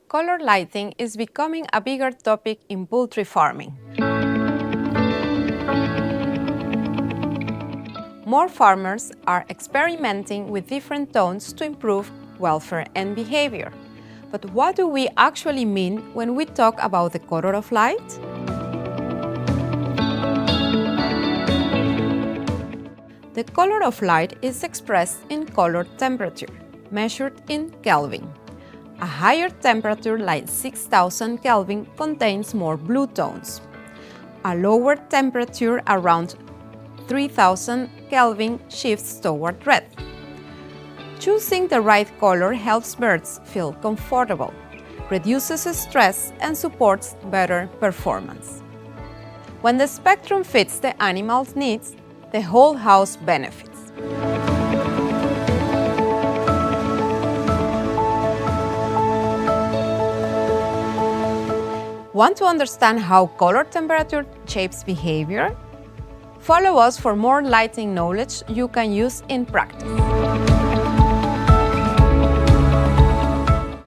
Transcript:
Color lighting is becoming a bigger topic in poultry farming. More farmers are experimenting with different tones to improve welfare and behavior. But what do we actually mean when we talk about the color of light? The color of light is expressed in color temperature, measured in Kelvin. A higher temperature like 6000 Kelvin contains more blue tones. A lower temperature around 3000 Kelvin shifts toward red. Choosing the right color helps birds feel comfortable, reduces stress, and supports better performance. When the spectrum fits the animal's needs, the whole house benefits. Want to understand how color temperature shapes behavior? Follow us for more lighting knowledge you can use in practice.